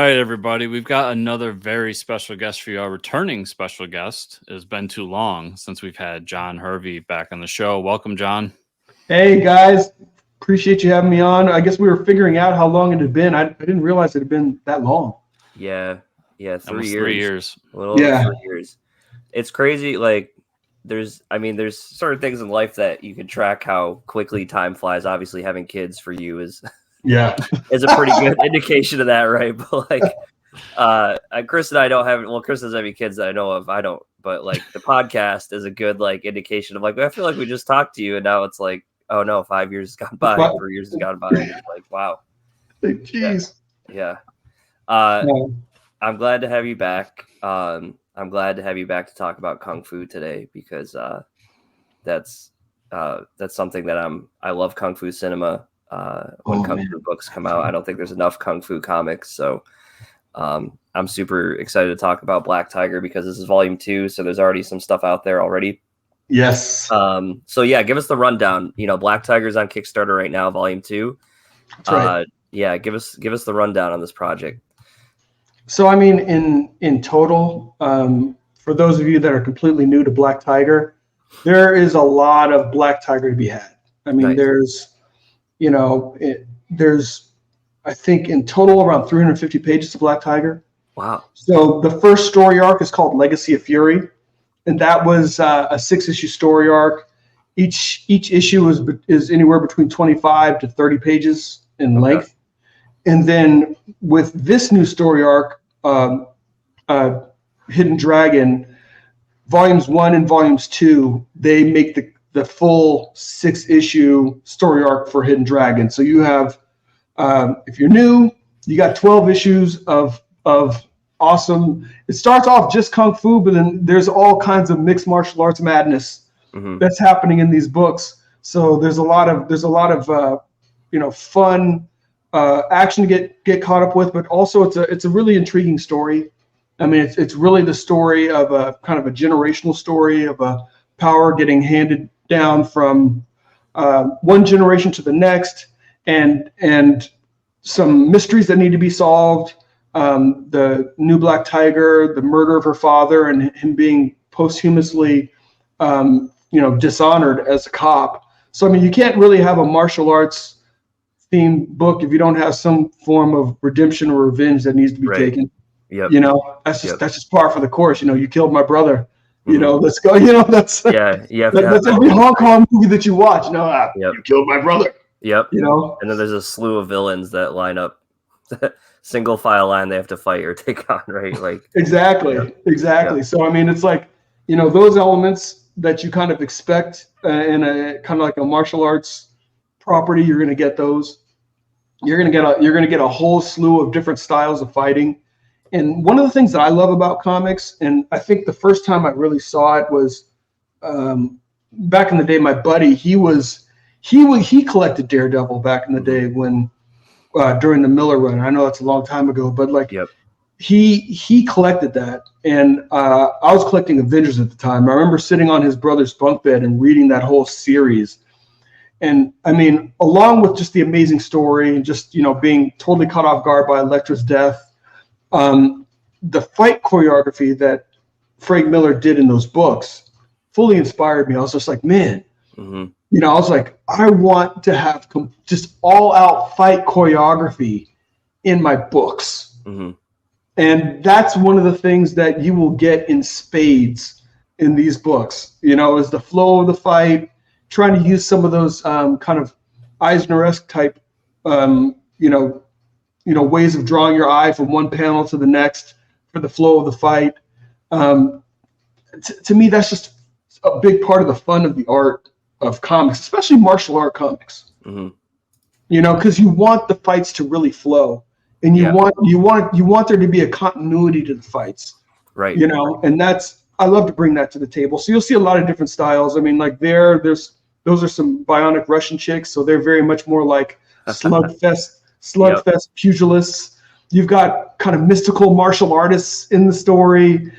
right, everybody. We've got another very special guest for you. Our returning special guest. It has been too long since we've had John Hervey back on the show. Welcome, John. Hey, guys. Appreciate you having me on. I guess we were figuring out how long it had been. I didn't realize it had been that long. Yeah, 3 Almost years. 3 years. A little over 3 years. It's crazy. Like, there's certain things in life that you can track how quickly time flies. Obviously, having kids for you is a pretty good indication of that, right? But like, Chris and I don't have. Well, Chris doesn't have any kids that I know of. I don't. But like, the podcast is a good indication of I feel like we just talked to you, and now it's like, oh no, 5 years has gone by, 3 years has gone by. And it's like, wow. Jeez. Yeah. I'm glad to have you back. I'm glad to have you back to talk about Kung Fu today because that's something that I love Kung Fu cinema. When Kung Fu books come out, I don't think there's enough Kung Fu comics, so I'm super excited to talk about Black Tiger because this is volume 2, so there's already some stuff out there already. Yes. So yeah, give us the rundown. Black Tiger's on Kickstarter right now, volume 2. That's right. Yeah, give us the rundown on this project. So I mean, in total, for those of you that are completely new to Black Tiger, there is a lot of Black Tiger to be had. I mean, Nice. there's I think in total around 350 pages of Black Tiger. Wow. So the first story arc is called Legacy of Fury, and that was a 6-issue story arc. Each issue is anywhere between 25 to 30 pages in length. And then with this new story arc, Hidden Dragon, volumes 1 and volumes 2, they make the full 6-issue story arc for Hidden Dragon. So you have, if you're new, you got 12 issues of awesome. It starts off just Kung Fu, but then there's all kinds of mixed martial arts madness that's happening in these books. So there's a lot of fun action to get caught up with, but also it's a really intriguing story. I mean, it's really the story of a kind of a generational story of a power getting handed down from one generation to the next, and some mysteries that need to be solved. The new Black Tiger, the murder of her father, and him being posthumously, dishonored as a cop. So I mean, you can't really have a martial arts themed book if you don't have some form of redemption or revenge that needs to be taken. Yep. That's just par for the course. You killed my brother. Mhm. Let's go. That's that's every Hong Kong movie that you watch. You killed my brother. Yep. And then there's a slew of villains that line up, single file line they have to fight or take on, right? Like exactly. Yep. So I mean, it's like those elements that you kind of expect in a kind of like a martial arts property. You're going to get those. You're going to get a whole slew of different styles of fighting. And one of the things that I love about comics, and I think the first time I really saw it was back in the day. My buddy, he collected Daredevil back in the day when during the Miller run. I know that's a long time ago, but he collected that, and I was collecting Avengers at the time. I remember sitting on his brother's bunk bed and reading that whole series. And I mean, along with just the amazing story and just being totally caught off guard by Elektra's death. The fight choreography that Frank Miller did in those books fully inspired me. I was just like, man, I was like, I want to have just all out fight choreography in my books. And that's one of the things that you will get in spades in these books, is the flow of the fight, trying to use some of those kind of Eisner-esque type, ways of drawing your eye from one panel to the next for the flow of the fight. To me, that's just a big part of the fun of the art of comics, especially martial art comics. Because you want the fights to really flow, and you want there to be a continuity to the fights, right? And I love to bring that to the table. So you'll see a lot of different styles. I mean, like those are some bionic Russian chicks, so they're very much more like slugfest pugilists. You've got kind of mystical martial artists in the story,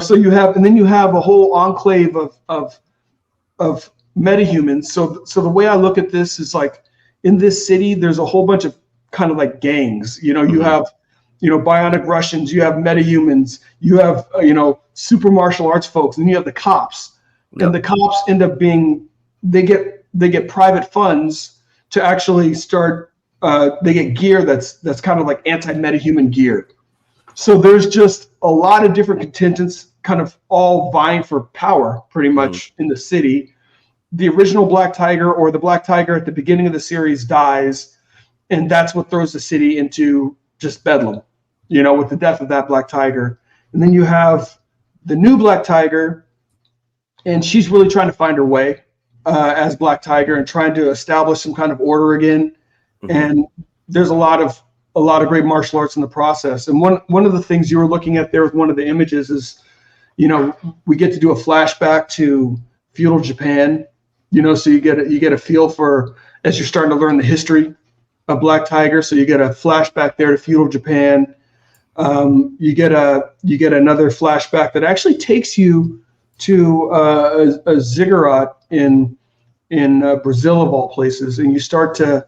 so you have a whole enclave of metahumans. So the way I look at this is like in this city, there's a whole bunch of kind of like gangs. You have bionic Russians, you have metahumans, you have super martial arts folks, and you have the cops. Yep. And the cops end up being they get private funds to actually start. They get gear that's kind of like anti-metahuman gear. So there's just a lot of different contingents kind of all vying for power pretty much in the city. The original Black Tiger, or the Black Tiger at the beginning of the series, dies, and that's what throws the city into just bedlam, with the death of that Black Tiger. And then you have the new Black Tiger, and she's really trying to find her way as Black Tiger and trying to establish some kind of order again. Mm-hmm. And there's a lot of great martial arts in the process. And one of the things you were looking at there with one of the images is, we get to do a flashback to feudal Japan, so you get a feel for, as you're starting to learn the history of Black Tiger. So you get a flashback there to feudal Japan. You get another flashback that actually takes you to a ziggurat in Brazil of all places, and you start to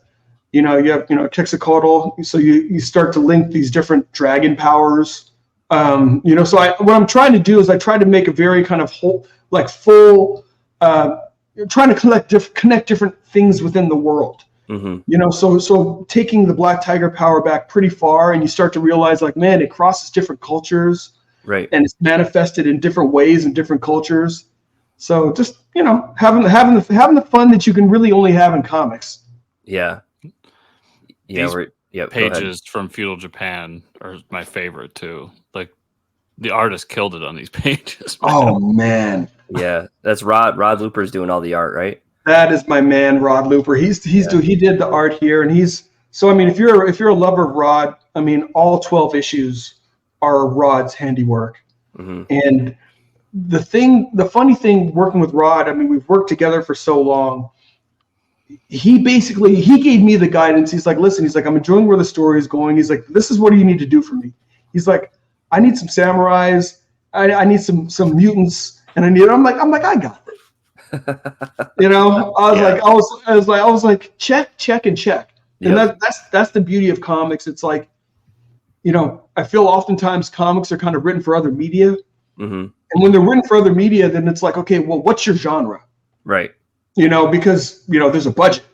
you have Quetzalcoatl, so you start to link these different dragon powers. So what I'm trying to do is I try to make a very kind of whole, like full, trying to connect different things within the world. Mm-hmm. So taking the Black Tiger power back pretty far, and you start to realize, like, man, it crosses different cultures, right? And it's manifested in different ways in different cultures. So just having the fun that you can really only have in comics. Yeah. Yeah, pages from feudal Japan are my favorite too. Like, the artist killed it on these pages. Man. Oh man. Yeah, that's Rod Looper's doing all the art, right? That is my man, Rod Looper. He did the art here, and if you're a lover of Rod, all 12 issues are Rod's handiwork. Mm-hmm. And the funny thing working with Rod, we've worked together for so long. He gave me the guidance. He's like, listen, I'm enjoying where the story is going. He's like, this is what you need to do for me. He's like, I need some samurais. I need some mutants, and I'm like, I got it. I was like, check, and check. And that's the beauty of comics. It's like, I feel oftentimes comics are kind of written for other media. Mm-hmm. And when they're written for other media, then it's like, okay, well, what's your genre? Right. Because there's a budget.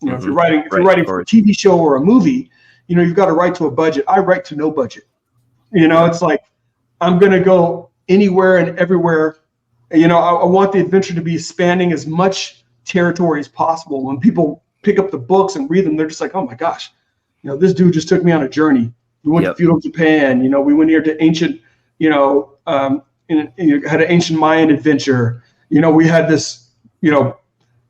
If you're writing for a TV show or a movie, you've got to write to a budget. I write to no budget. It's like, I'm gonna go anywhere and everywhere. I want the adventure to be spanning as much territory as possible. When people pick up the books and read them, they're just like, oh my gosh, this dude just took me on a journey. We went to feudal Japan. We went here to ancient, had an ancient Mayan adventure. We had this,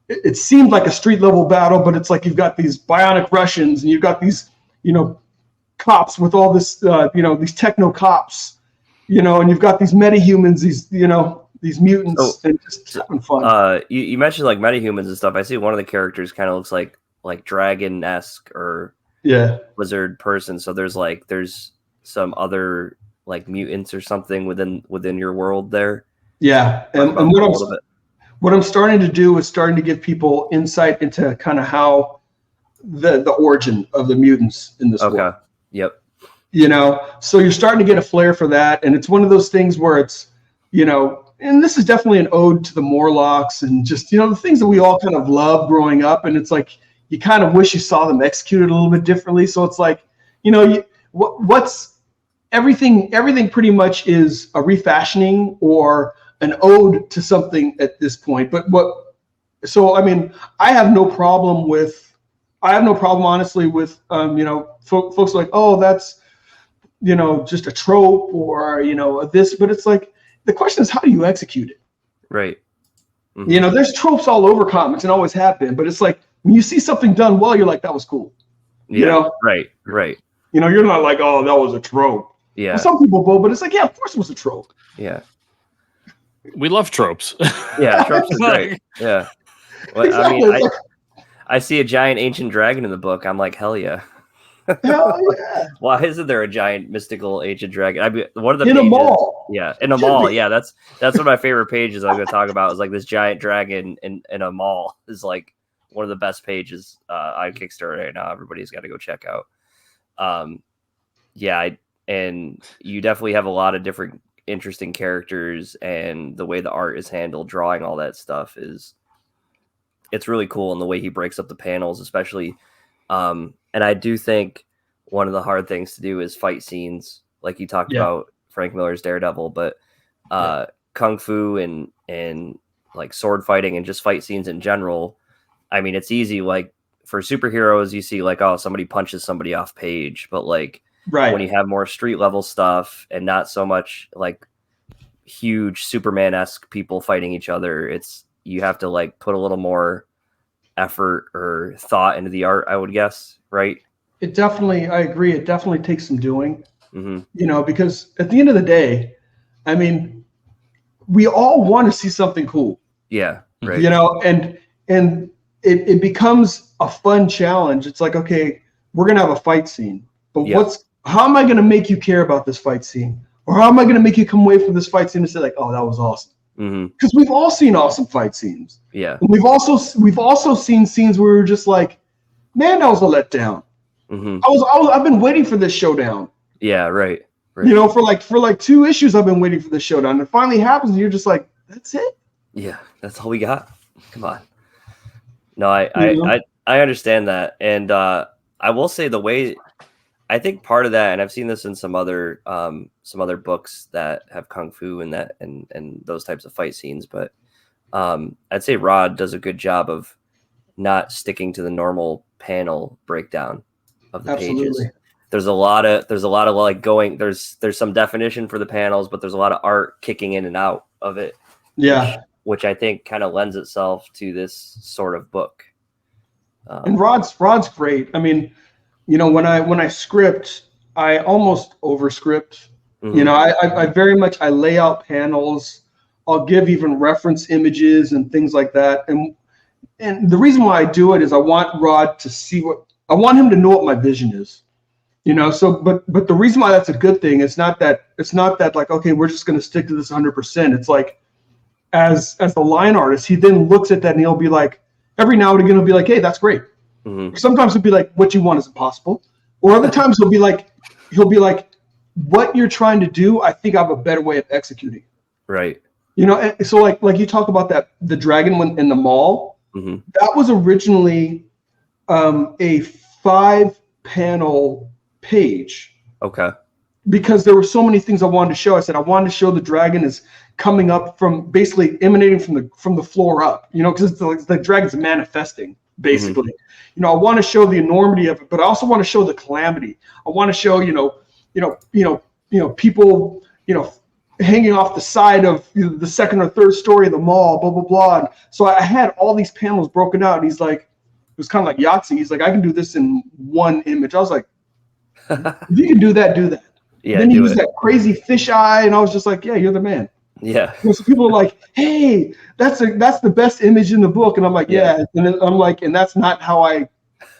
it seemed like a street level battle, but it's like you've got these bionic Russians, and you've got these, cops with all this, these techno cops, and you've got these metahumans, these mutants, and just having fun. You mentioned like metahumans and stuff. I see one of the characters kind of looks like dragon-esque or lizard person. So there's some other like mutants or something within your world there. Yeah, and what I'm starting to do is starting to give people insight into kind of how the origin of the mutants in this world. Yep. So you're starting to get a flair for that, and it's one of those things where it's, and this is definitely an ode to the Morlocks and just, the things that we all kind of love growing up, and it's like you kind of wish you saw them executed a little bit differently. So it's like, what's everything pretty much is a refashioning or an ode to something at this point. But I have no problem honestly with folks like, oh, that's just a trope or this, but it's like the question is, how do you execute it? Right. Mm-hmm. There's tropes all over comics and always have been, but it's like when you see something done well, you're like, that was cool. Right. You're not like, oh, that was a trope. Yeah. Well, some people will, but it's like, yeah, of course it was a trope. Yeah. We love tropes. Yeah, tropes is great. Yeah. Well, exactly. I see a giant ancient dragon in the book. I'm like, hell yeah. Hell yeah. Why isn't there a giant mystical ancient dragon? One of the in pages, a mall. Yeah, in a mall. Yeah, that's one of my favorite pages I'm going to talk about. Is like this giant dragon in a mall is like one of the best pages on Kickstarter right now. Everybody's got to go check out. and you definitely have a lot of different interesting characters, and the way the art is handled, drawing, all that stuff it's really cool. And the way he breaks up the panels, especially, and I do think one of the hard things to do is fight scenes, like you talked about Frank Miller's Daredevil, but kung fu and like sword fighting and just fight scenes in general. I mean, it's easy. Like for superheroes, you see like, oh, somebody punches somebody off page, but like when you have more street level stuff and not so much like huge Superman-esque people fighting each other, you have to like put a little more effort or thought into the art, I would guess, right? I agree. It definitely takes some doing, because at the end of the day, I mean, we all want to see something cool. Yeah. Right. And it becomes a fun challenge. It's like, okay, we're going to have a fight scene, but how am I going to make you care about this fight scene? Or how am I going to make you come away from this fight scene and say like, oh, that was awesome? Because we've all seen awesome fight scenes. Yeah. And we've also seen scenes where we're just like, man, that was a letdown. I've been waiting for this showdown. Yeah, right. For like 2 issues, I've been waiting for this showdown. And it finally happens, and you're just like, that's it. Yeah, that's all we got. Come on. No, I understand that, and I will say the way I think part of that, and I've seen this in some other books that have kung fu and those types of fight scenes, but I'd say Rod does a good job of not sticking to the normal panel breakdown of the pages. There's a lot of like going. There's some definition for the panels, but there's a lot of art kicking in and out of it. Yeah, which I think kind of lends itself to this sort of book. And Rod's great. I mean, when I script, I almost overscript. I very much I lay out panels. I'll give even reference images and things like that. And the reason why I do it is I want Rod to I want him to know what my vision is. So but the reason why that's a good thing, it's not that like, okay, we're just going to stick to this 100%. It's like as the line artist, he then looks at that and he'll be like, every now and again he'll be like, hey, that's great. Sometimes he'll be like, what you want is impossible. Or other times he'll be like, what you're trying to do, I think I have a better way of executing. Right. And so like you talk about the dragon one in the mall, that was originally a 5-panel page. Okay. Because there were so many things I wanted to show. I said I wanted to show the dragon is coming up from basically emanating from the floor up, because it's the dragon's manifesting basically. I want to show the enormity of it, but I also want to show the calamity. I want to show people hanging off the side of the second or third story of the mall, blah blah blah. And so I had all these panels broken out. And he's like, it was kind of like Yahtzee. He's like, I can do this in one image. I was like, if you can do that, do that. Yeah. Then he used that crazy fisheye, and I was just like, yeah, you're the man. Yeah. So people are like, hey, that's the best image in the book, and I'm like, yeah. And then I'm like, and that's not how I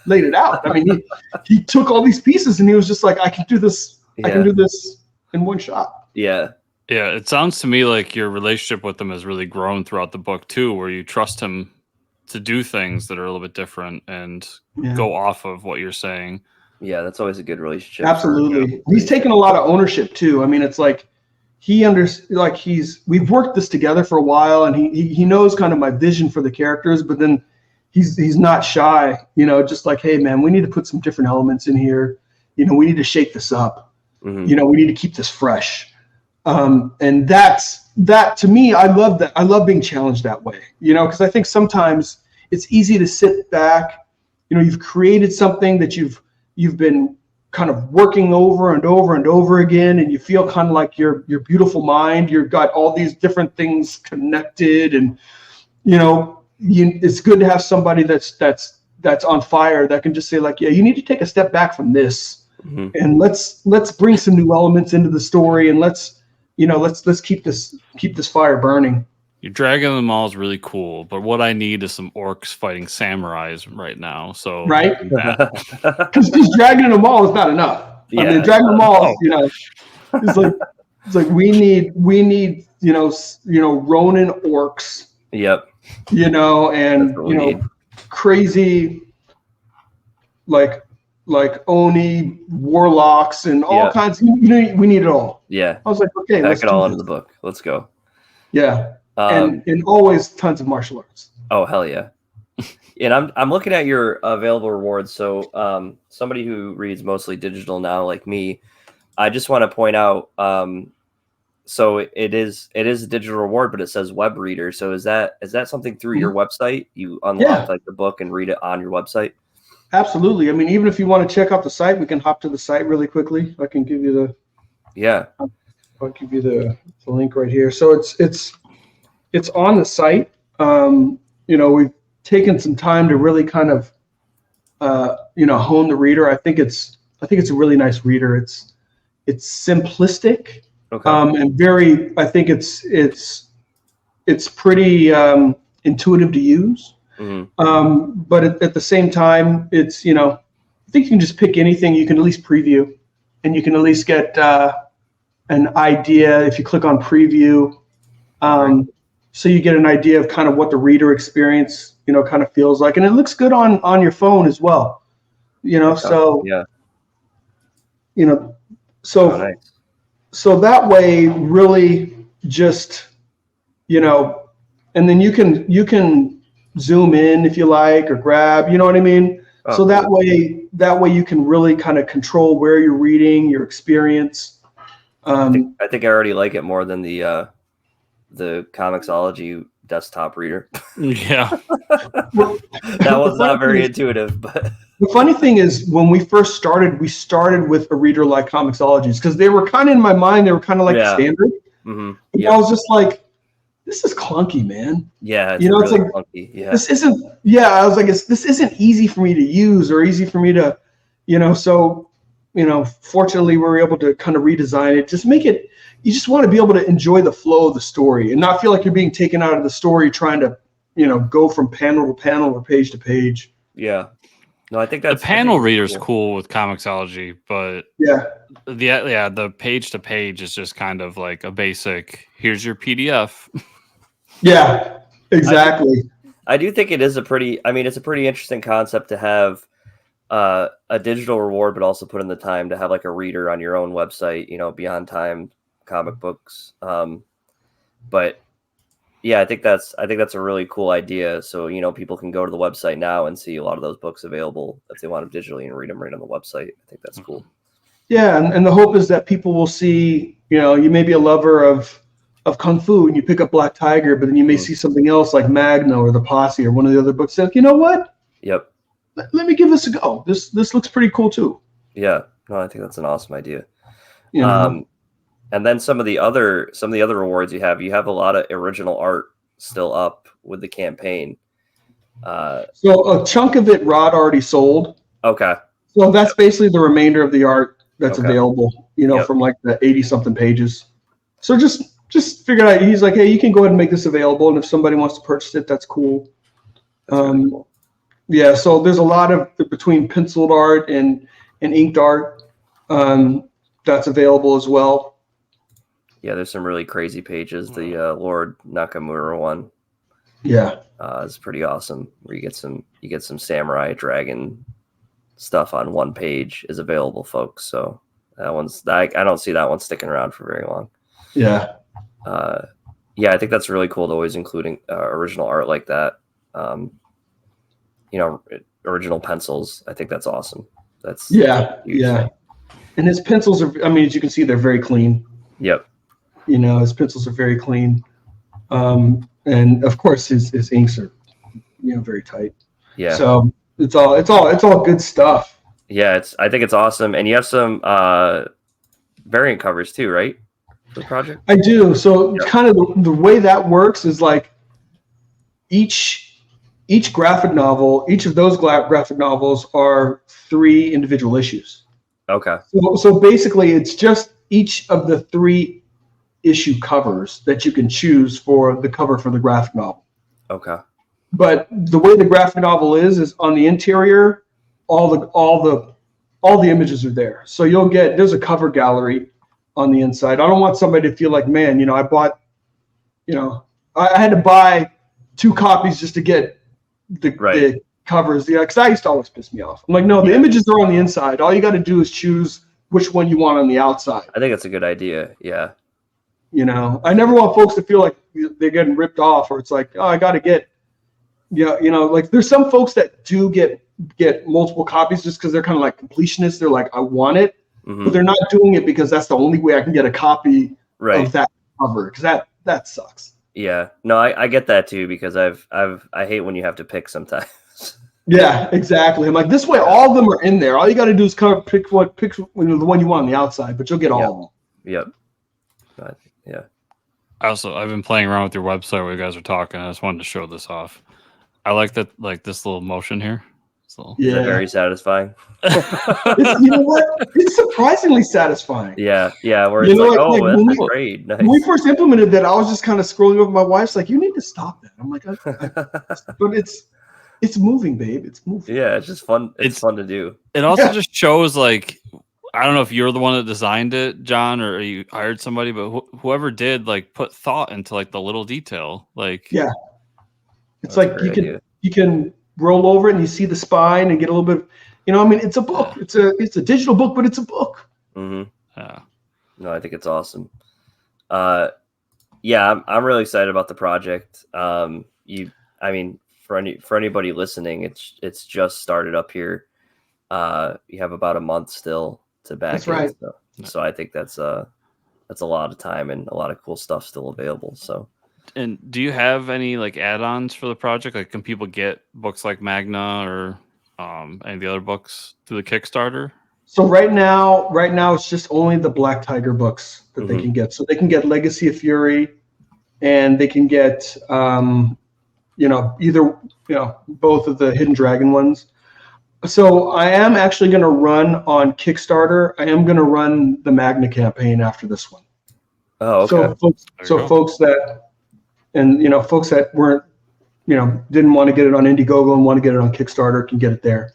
laid it out. I mean, he took all these pieces, and he was just like, I can do this. Yeah. I can do this in one shot. Yeah. Yeah. It sounds to me like your relationship with him has really grown throughout the book too, where you trust him to do things that are a little bit different and go off of what you're saying. Yeah, that's always a good relationship. Absolutely. He's taken a lot of ownership too. I mean, it's like we've worked this together for a while, and he knows kind of my vision for the characters, but then he's not shy, just like, hey man, we need to put some different elements in here. We need to shake this up. We need to keep this fresh. And that to me, I love that. I love being challenged that way, because I think sometimes it's easy to sit back, you've created something that you've been kind of working over and over and over again, and you feel kind of like your beautiful mind, you've got all these different things connected, and it's good to have somebody that's on fire that can just say like, yeah, you need to take a step back from this, and let's bring some new elements into the story, and let's keep this fire burning. Your Dragon in the Mall is really cool, but what I need is some orcs fighting samurais right now. So right, because Dragon in the Mall is not enough. Yeah. I mean, Dragon in the Mall, it's like we need Ronin orcs. Yep. And crazy, like like Oni, warlocks, and all kinds. We need it all. Yeah. I was like, okay, pack let's it all do into this. the book. Let's go. Yeah. And always tons of martial arts. Oh, hell yeah. And I'm looking at your available rewards. So somebody who reads mostly digital now, like me, I just want to point out, so it is a digital reward, but it says web reader. So is that something through your website? You unlock like the book and read it on your website? Absolutely. I mean, even if you want to check out the site, we can hop to the site really quickly. I can give you I'll give you the link right here. So it's on the site. We've taken some time to really kind of hone the reader. I think it's a really nice reader. It's simplistic, and very. I think it's pretty intuitive to use. Mm-hmm. But at the same time, it's I think you can just pick anything. You can at least preview, and you can at least get an idea if you click on preview. So you get an idea of kind of what the reader experience kind of feels like, and it looks good on your phone as well. So nice. So that way, really, just and then you can zoom in if you like, or grab. You know what I mean? So that way you can really kind of control where you're reading, your experience. I think I already like it more than the Comixology desktop reader. Yeah. That was not very intuitive, but the funny thing is, when we first started, we started with a reader like Comixologies, because they were kind of in my mind, they were kind of like the standard. Mm-hmm. Yep. I was just like, this is clunky, man. Yeah, it's really it's like clunky. Yeah. This isn't. Yeah, I was like, this isn't easy for me to use, or easy for me to, So, fortunately, we were able to kind of redesign it, just make it. You just want to be able to enjoy the flow of the story and not feel like you're being taken out of the story trying to, go from panel to panel or page to page. Yeah. No, I think that's the panel reader's cool with Comixology, but the page to page is just kind of like a basic. Here's your PDF. Yeah, exactly. I do think it is it's a pretty interesting concept to have a digital reward, but also put in the time to have like a reader on your own website, Beyond Time comic books. But yeah, I think that's a really cool idea. So, people can go to the website now and see a lot of those books available if they want them digitally and read them right on the website. I think that's cool. Yeah. And the hope is that people will see, you may be a lover of Kung Fu and you pick up Black Tiger, but then you may see something else like Magna or The Posse or one of the other books. Like, you know what? Yep. Let me give this a go. This looks pretty cool too. Yeah. No, I think that's an awesome idea. And then some of the other rewards you have a lot of original art still up with the campaign. So a chunk of it Rod already sold. Okay. So that's basically the remainder of the art that's available, from like the 80-something pages. So just figured out, he's like, hey, you can go ahead and make this available, and if somebody wants to purchase it, that's cool. That's really cool. Yeah, so there's a lot of between penciled art and inked art that's available as well. Yeah, there's some really crazy pages. The Lord Nakamura one, is pretty awesome. Where you get some samurai dragon stuff on one page is available, folks. So that one's I don't see that one sticking around for very long. Yeah, I think that's really cool. Always including original art like that. Original pencils. I think that's awesome. That's yeah. And his pencils are. I mean, as you can see, they're very clean. Yep. His pencils are very clean, and of course his inks are, very tight. Yeah. So it's all good stuff. Yeah, I think it's awesome, and you have some variant covers too, right? For the project. I do. So kind of the way that works is like each graphic novel, each of those graphic novels are 3 individual issues. Okay. So basically, it's just each of the 3 issue covers that you can choose for the cover for the graphic novel. Okay. But the way the graphic novel is on the interior, all the images are there. So there's a cover gallery on the inside. I don't want somebody to feel like, man, I bought, I had to buy 2 copies just to get the covers. Yeah, because that used to always piss me off. I'm like, no, the images are on the inside. All you got to do is choose which one you want on the outside. I think that's a good idea. Yeah. You know, I never want folks to feel like they're getting ripped off, or it's like, oh, I got to get, you know, like there's some folks that do get multiple copies just because they're kind of like completionists. They're like, I want it, but they're not doing it because that's the only way I can get a copy of that cover, because that sucks. Yeah, no, I get that too, because I hate when you have to pick sometimes. Yeah, exactly. I'm like, this way, all of them are in there. All you got to do is pick the one you want on the outside, but you'll get all of them. Yep. Yeah. I've been playing around with your website while you guys are talking. I just wanted to show this off. I like that, like this little motion here. Is that very satisfying? You know what? It's surprisingly satisfying. Yeah. Where it's that's great. Nice. When we first implemented that, I was just kind of scrolling over. My wife's like, "You need to stop that." I'm like, but it's moving, babe. It's moving. Yeah, it's just fun. It's fun to do. It also just shows, like, I don't know if you're the one that designed it, John, or you hired somebody, but whoever did, like, put thought into like the little detail. Like, yeah, it's like you can roll over it and you see the spine and get a little bit of, you know, I mean, it's a book. It's a digital book, but it's a book. Mm-hmm. Yeah. No, I think it's awesome. Yeah, I'm really excited about the project. I mean, for anybody listening, it's just started up here. You have about a month still to back. That's right. So I think that's a lot of time and a lot of cool stuff still available. So. And do you have any like add-ons for the project? Like, can people get books like Magna or any of the other books through the Kickstarter? So right now it's just only the Black Tiger books that they can get. So they can get Legacy of Fury, and they can get both of the Hidden Dragon ones. So I am actually going to run on Kickstarter. I am going to run the Magna campaign after this one. Oh, okay. Folks that. And, folks that weren't, didn't want to get it on Indiegogo and want to get it on Kickstarter can get it there.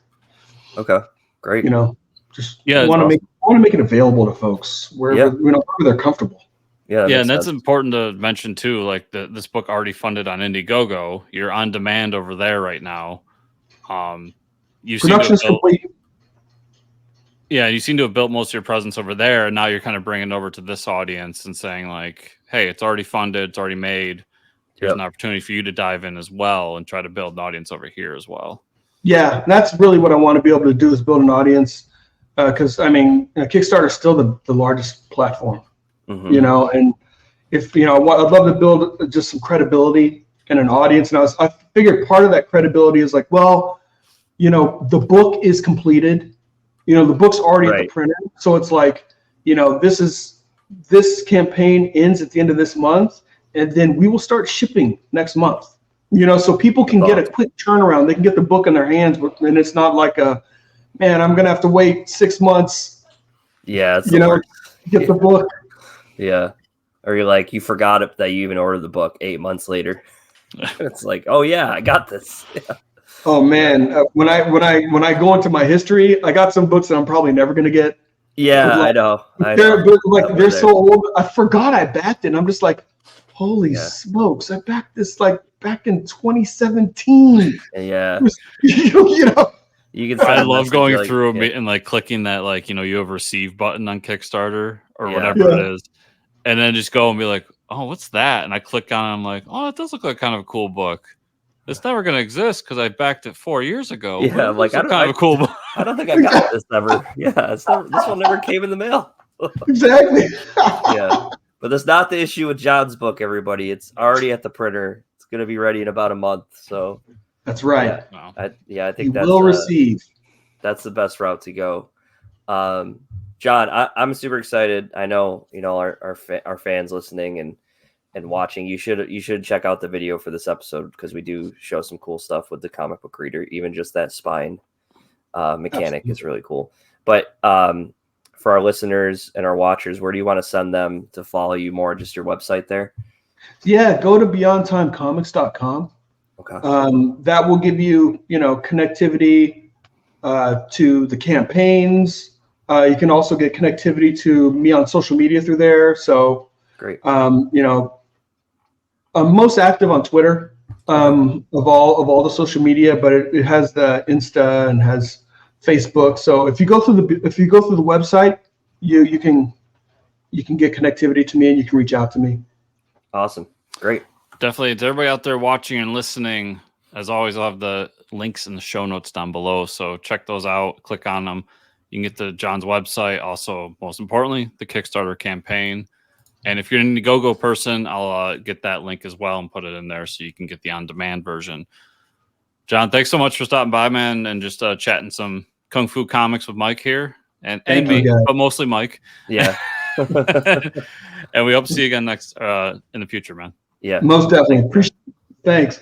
Okay, great. Want to make it available to folks wherever they're comfortable. Yeah, and that's important to mention too. Like this book already funded on Indiegogo. You're on demand over there right now. Production's complete. Yeah, you seem to have built most of your presence over there, and now you're kind of bringing it over to this audience and saying like, "Hey, it's already funded. It's already made. Here's an opportunity for you to dive in as well and try to build an audience over here as well." Yeah, that's really what I want to be able to do, is build an audience. Because Kickstarter is still the largest platform, and if I'd love to build just some credibility and an audience. And I figured part of that credibility is like, well, the book is completed, the book's already at the printer, so it's like, this campaign ends at the end of this month. And then we will start shipping next month, so people can get a quick turnaround. They can get the book in their hands, and it's not like I'm going to have to wait 6 months. Yeah. To get the book. Yeah. Or you're like, you forgot that you even ordered the book 8 months later. It's like, oh yeah, I got this. Yeah. Oh man. When I go into my history, I got some books that I'm probably never going to get. Yeah, I know. They're so old. I forgot I backed it. And I'm just like, holy smokes! I backed this like back in 2017. Yeah. You can. I love going through and like clicking that you have a receive button on Kickstarter or whatever it is, and then just go and be like, oh, what's that? And I click on it. I'm like, oh, it does look like kind of a cool book. It's never going to exist because I backed it 4 years ago. Yeah, I'm like, kind of a cool book. I don't think I got this ever. Yeah, this one never came in the mail. Exactly. Yeah. But that's not the issue with John's book, everybody. It's already at the printer. It's going to be ready in about a month. So that's right. I think receive. That's the best route to go. John, I'm super excited. I know, our fans listening and watching. You should check out the video for this episode, because we do show some cool stuff with the comic book reader. Even just that spine mechanic is really cool. But for our listeners and our watchers, where do you want to send them to follow you more? Just your website there? Yeah, go to beyondtimecomics.com. Okay. That will give you, connectivity to the campaigns. You can also get connectivity to me on social media through there. So great. I'm most active on Twitter. of all the social media, but it has the Insta and has Facebook. So if you go through the website, you can get connectivity to me and you can reach out to me. Awesome. Great. Definitely. To everybody out there watching and listening, as always, I'll have the links in the show notes down below. So check those out. Click on them. You can get to John's website. Also, most importantly, the Kickstarter campaign. And if you're an Indiegogo person, I'll get that link as well and put it in there so you can get the on-demand version. John, thanks so much for stopping by, man, and just chatting some Kung Fu comics with Mike here. And me, but mostly Mike. Yeah. And we hope to see you again next in the future, man. Yeah. Most definitely. Appreciate it. Thanks.